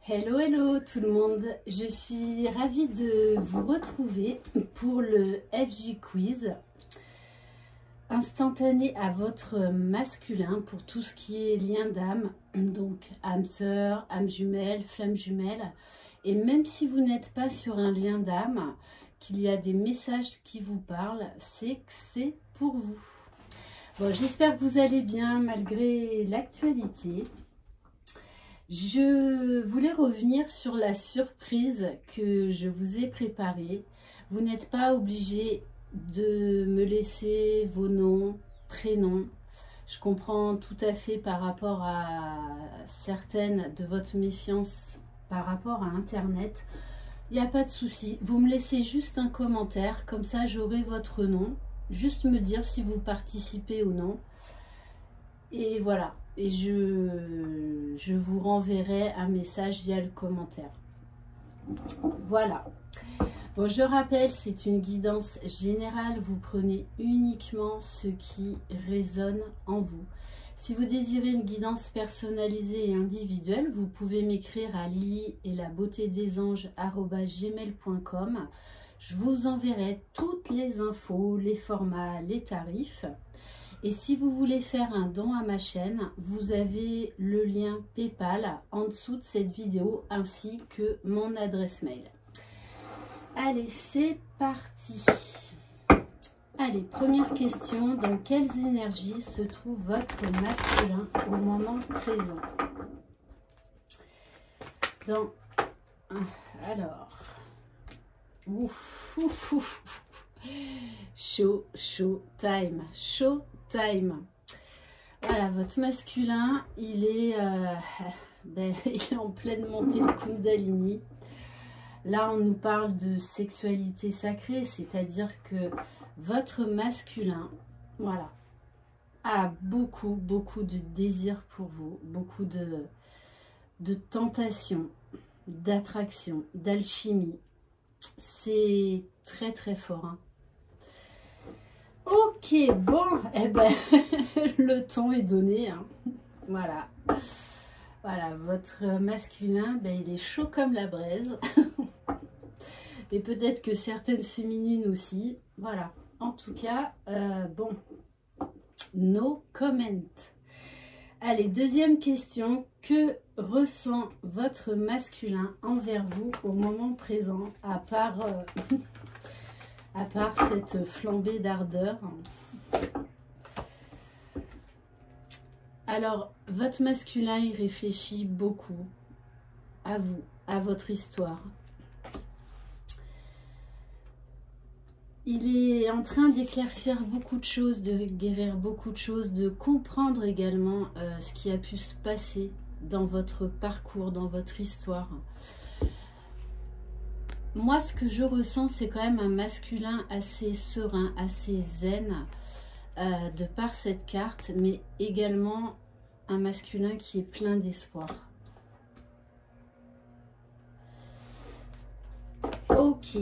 Hello, hello tout le monde, je suis ravie de vous retrouver pour le FJ Quiz instantané à votre masculin pour tout ce qui est lien d'âme, donc âme sœur, âme jumelle, flamme jumelle. Et même si vous n'êtes pas sur un lien d'âme, qu'il y a des messages qui vous parlent, c'est que c'est pour vous. Bon, j'espère que vous allez bien malgré l'actualité. Je voulais revenir sur la surprise que je vous ai préparée. Vous n'êtes pas obligé de me laisser vos noms, prénoms. Je comprends tout à fait par rapport à certaines de votre méfiance par rapport à Internet. Il n'y a pas de souci. Vous me laissez juste un commentaire, comme ça j'aurai votre nom. Juste me dire si vous participez ou non. Et voilà. Et je vous renverrai un message via le commentaire. Voilà. Bon, je rappelle, c'est une guidance générale. Vous prenez uniquement ce qui résonne en vous. Si vous désirez une guidance personnalisée et individuelle, vous pouvez m'écrire à lily-et-la-beauté-des-anges@gmail.com. Je vous enverrai toutes les infos, les formats, les tarifs. Et si vous voulez faire un don à ma chaîne, vous avez le lien PayPal en dessous de cette vidéo ainsi que mon adresse mail. Allez, c'est parti. Allez, première question. Dans quelles énergies se trouve votre masculin au moment présent? Alors... Show time. Voilà, votre masculin, il est en pleine montée de Kundalini. Là, on nous parle de sexualité sacrée, c'est-à-dire que votre masculin, voilà, a beaucoup de désir pour vous, beaucoup de tentation, d'attraction, d'alchimie. C'est très fort, hein. Ok, bon, eh ben, le ton est donné, hein. Voilà, votre masculin, ben, il est chaud comme la braise. Et peut-être que certaines féminines aussi. Voilà, en tout cas, bon, no comment. Allez, deuxième question. Que ressent votre masculin envers vous au moment présent, à part cette flambée d'ardeur? Alors, votre masculin, il réfléchit beaucoup à vous, à votre histoire. Il est en train d'éclaircir beaucoup de choses, de guérir beaucoup de choses, de comprendre également ce qui a pu se passer dans votre parcours, dans votre histoire. Moi, ce que je ressens, c'est quand même un masculin assez serein, assez zen, de par cette carte, mais également un masculin qui est plein d'espoir. Ok.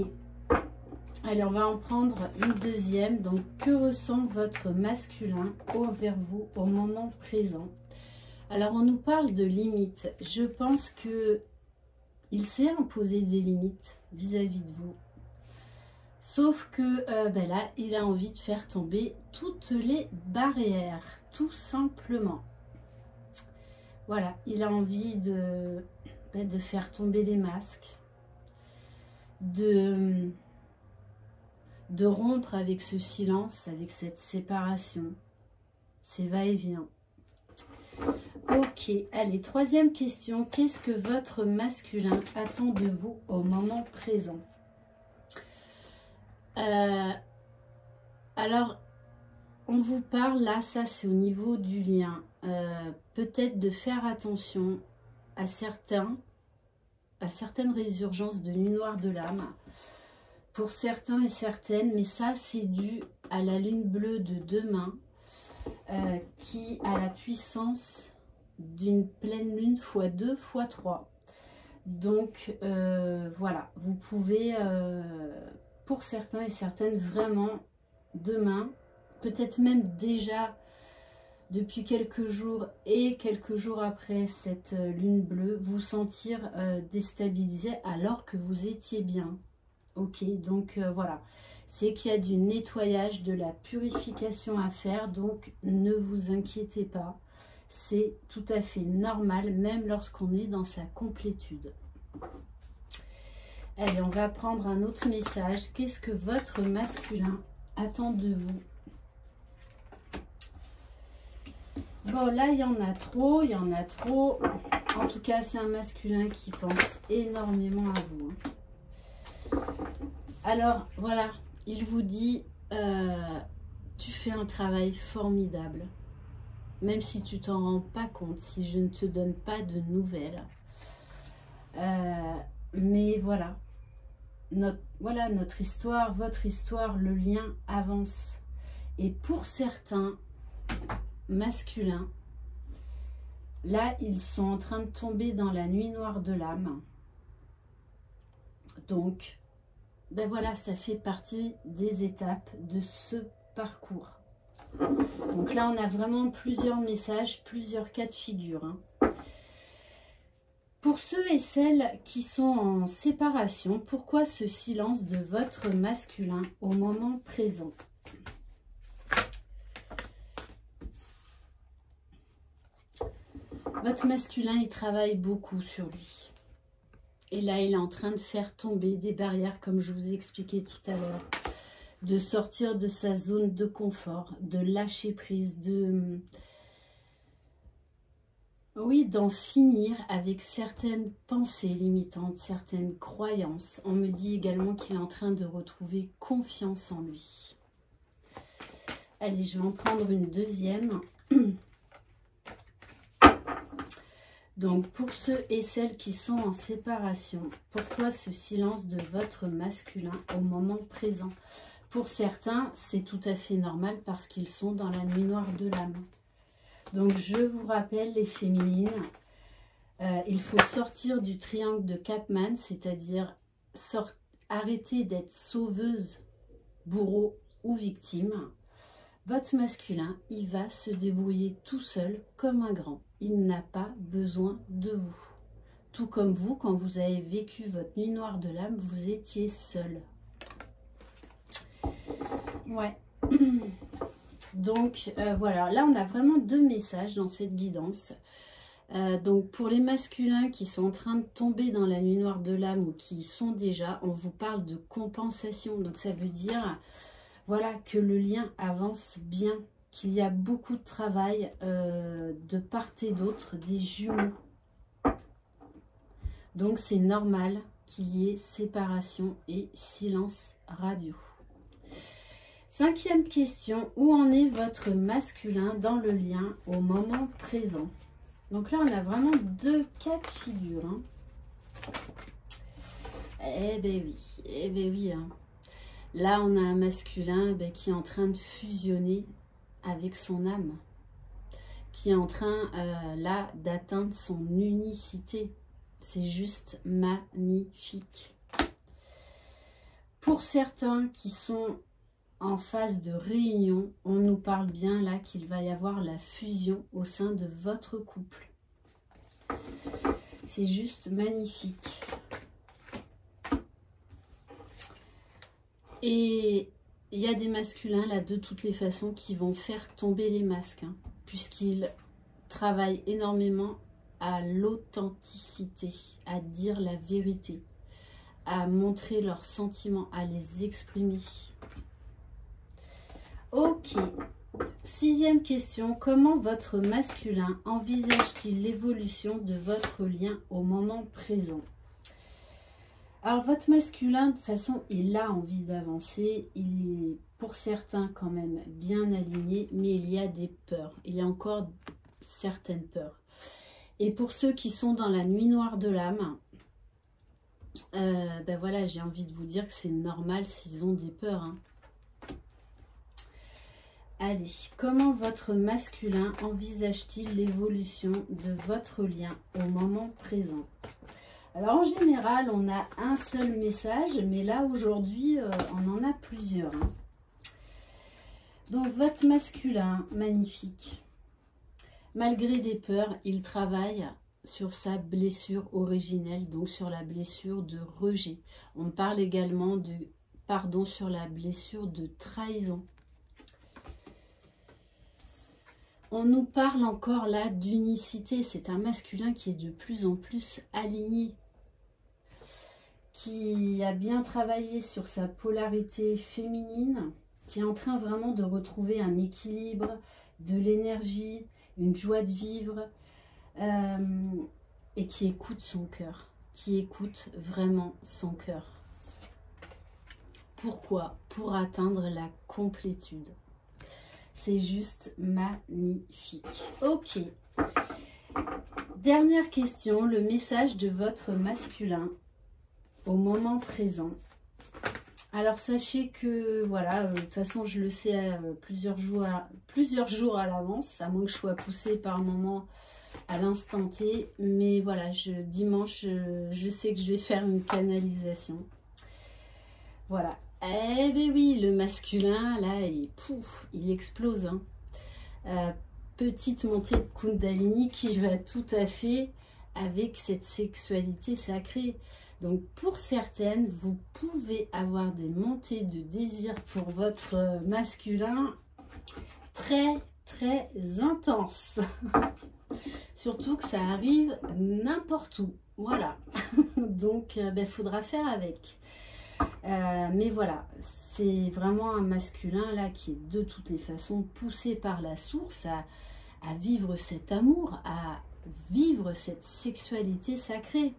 Allez, on va en prendre une deuxième. Donc, que ressent votre masculin envers vous au moment présent? Alors, on nous parle de limites. Je pense que il s'est imposé des limites vis-à-vis de vous. Sauf que là, il a envie de faire tomber toutes les barrières, tout simplement. Voilà, il a envie de faire tomber les masques, de rompre avec ce silence, avec cette séparation, ces va-et-vient. Ok, allez, troisième question. Qu'est-ce que votre masculin attend de vous au moment présent? Alors, on vous parle, là, ça c'est au niveau du lien. Peut-être de faire attention à certaines résurgences de nuit noire de l'âme. Pour certains et certaines, mais ça c'est dû à la lune bleue de demain qui a la puissance d'une pleine lune x2 x3. Donc voilà, vous pouvez pour certains et certaines vraiment demain, peut-être même déjà depuis quelques jours et quelques jours après cette lune bleue, vous sentir déstabilisé alors que vous étiez bien. Ok, donc voilà, c'est qu'il y a du nettoyage, de la purification à faire, donc ne vous inquiétez pas. C'est tout à fait normal, même lorsqu'on est dans sa complétude. Allez, on va prendre un autre message. Qu'est-ce que votre masculin attend de vous? Bon, là, il y en a trop, il y en a trop. En tout cas, c'est un masculin qui pense énormément à vous. Alors, voilà, il vous dit, tu fais un travail formidable. Même si tu t'en rends pas compte, si je ne te donne pas de nouvelles. Mais voilà. Notre histoire, votre histoire, le lien avance. Et pour certains masculins, là, ils sont en train de tomber dans la nuit noire de l'âme. Donc, ben voilà, ça fait partie des étapes de ce parcours. Donc là, on a vraiment plusieurs messages, plusieurs cas de figure. Hein. Pour ceux et celles qui sont en séparation, pourquoi ce silence de votre masculin au moment présent? Votre masculin, il travaille beaucoup sur lui. Et là, il est en train de faire tomber des barrières, comme je vous ai expliqué tout à l'heure. De sortir de sa zone de confort, de lâcher prise, oui, d'en finir avec certaines pensées limitantes, certaines croyances. On me dit également qu'il est en train de retrouver confiance en lui. Allez, je vais en prendre une deuxième. Donc, pour ceux et celles qui sont en séparation, pourquoi ce silence de votre masculin au moment présent? Pour certains, c'est tout à fait normal parce qu'ils sont dans la nuit noire de l'âme. Donc, je vous rappelle, les féminines, il faut sortir du triangle de Capman, c'est-à-dire arrêter d'être sauveuse, bourreau ou victime. Votre masculin, il va se débrouiller tout seul comme un grand. Il n'a pas besoin de vous. Tout comme vous, quand vous avez vécu votre nuit noire de l'âme, vous étiez seul. Ouais. Donc, voilà. Là, on a vraiment deux messages dans cette guidance. Donc, pour les masculins qui sont en train de tomber dans la nuit noire de l'âme ou qui y sont déjà, on vous parle de compensation. Donc, ça veut dire... Voilà, que le lien avance bien, qu'il y a beaucoup de travail de part et d'autre, des jumeaux. Donc, c'est normal qu'il y ait séparation et silence radio. Cinquième question, où en est votre masculin dans le lien au moment présent? Donc là, on a vraiment deux cas de figure. Hein. Eh ben oui, hein. Là, on a un masculin qui est en train de fusionner avec son âme, qui est en train, là, d'atteindre son unicité. C'est juste magnifique. Pour certains qui sont en phase de réunion, on nous parle bien là qu'il va y avoir la fusion au sein de votre couple. C'est juste magnifique. Et il y a des masculins là de toutes les façons qui vont faire tomber les masques, hein, puisqu'ils travaillent énormément à l'authenticité, à dire la vérité, à montrer leurs sentiments, à les exprimer. Ok, sixième question, comment votre masculin envisage-t-il l'évolution de votre lien au moment présent? Alors, votre masculin, de toute façon, il a envie d'avancer. Il est, pour certains, quand même bien aligné, mais il y a des peurs. Il y a encore certaines peurs. Et pour ceux qui sont dans la nuit noire de l'âme, ben voilà, j'ai envie de vous dire que c'est normal s'ils ont des peurs. Hein. Allez, comment votre masculin envisage-t-il l'évolution de votre lien au moment présent? Alors, en général, on a un seul message, mais là, aujourd'hui, on en a plusieurs. Hein. Donc, votre masculin, magnifique. Malgré des peurs, il travaille sur sa blessure originelle, donc sur la blessure de rejet. On parle également de pardon sur la blessure de trahison. On nous parle encore là d'unicité. C'est un masculin qui est de plus en plus aligné, qui a bien travaillé sur sa polarité féminine, qui est en train vraiment de retrouver un équilibre, de l'énergie, une joie de vivre, et qui écoute son cœur, qui écoute vraiment son cœur. Pourquoi? Pour atteindre la complétude. C'est juste magnifique. Ok. Dernière question, le message de votre masculin au moment présent. Alors sachez que, voilà, de toute façon je le sais plusieurs jours à l'avance, à moins que je sois poussée par moment à l'instant T. Mais voilà, dimanche, je sais que je vais faire une canalisation. Voilà. Eh bien oui, le masculin, là, il explose. Hein. Petite montée de Kundalini qui va tout à fait avec cette sexualité sacrée. Donc pour certaines, vous pouvez avoir des montées de désir pour votre masculin très très intenses. Surtout que ça arrive n'importe où. Voilà. Donc faudra faire avec. Mais voilà, c'est vraiment un masculin là qui est de toutes les façons poussé par la source à vivre cet amour, à vivre cette sexualité sacrée.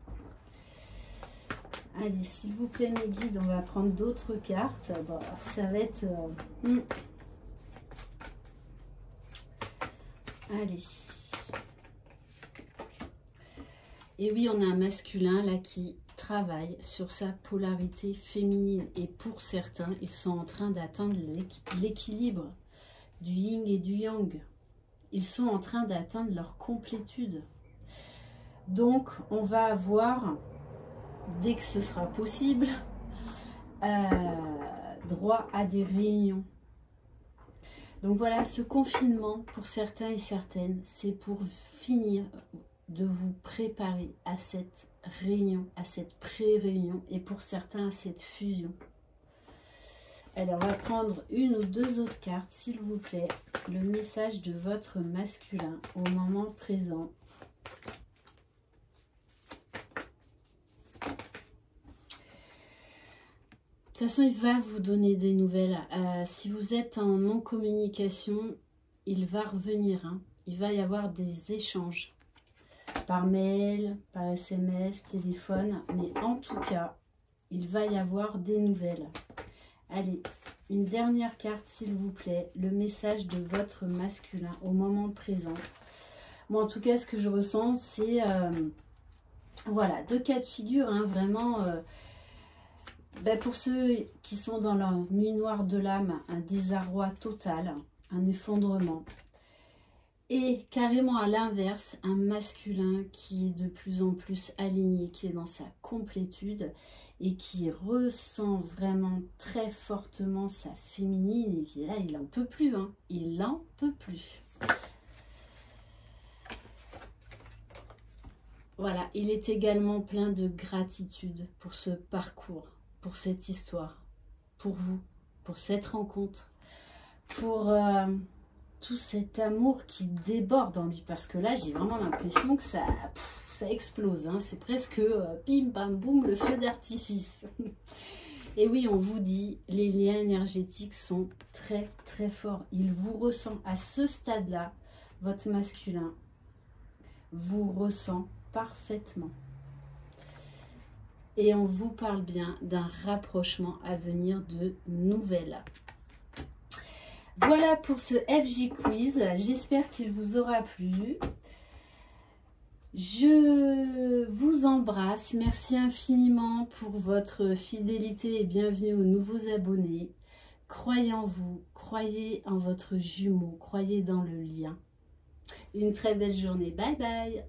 Allez, s'il vous plaît mes guides, on va prendre d'autres cartes. Bon, ça va être... Allez. Et oui, on a un masculin là qui travaille sur sa polarité féminine. Et pour certains, ils sont en train d'atteindre l'équilibre du yin et du yang. Ils sont en train d'atteindre leur complétude. Donc, on va avoir, dès que ce sera possible, droit à des réunions. Donc voilà, ce confinement, pour certains et certaines, c'est pour finir de vous préparer à cette réunion, à cette pré-réunion, et pour certains à cette fusion. Alors, on va prendre une ou deux autres cartes, s'il vous plaît. Le message de votre masculin au moment présent. De toute façon, il va vous donner des nouvelles. Si vous êtes en non-communication, il va revenir. Hein. Il va y avoir des échanges. Par mail, par SMS, téléphone. Mais en tout cas, il va y avoir des nouvelles. Allez, une dernière carte, s'il vous plaît. Le message de votre masculin au moment présent. Moi, en tout cas, ce que je ressens, c'est... voilà, deux cas de figure, hein, vraiment... pour ceux qui sont dans leur nuit noire de l'âme, un désarroi total, un effondrement. Et carrément à l'inverse, un masculin qui est de plus en plus aligné, qui est dans sa complétude et qui ressent vraiment très fortement sa féminine. Et qui là, il n'en peut plus, hein, il n'en peut plus. Voilà, il est également plein de gratitude pour ce parcours, pour cette histoire, pour vous, pour cette rencontre, pour tout cet amour qui déborde en lui. Parce que là, j'ai vraiment l'impression que ça explose. Hein. C'est presque bim, bam, boum, le feu d'artifice. Et oui, on vous dit, les liens énergétiques sont très, très forts. Il vous ressent à ce stade-là, votre masculin vous ressent parfaitement. Et on vous parle bien d'un rapprochement à venir de nouvelles. Voilà pour ce FJ Quiz. J'espère qu'il vous aura plu. Je vous embrasse. Merci infiniment pour votre fidélité et bienvenue aux nouveaux abonnés. Croyez en vous, croyez en votre jumeau, croyez dans le lien. Une très belle journée. Bye bye.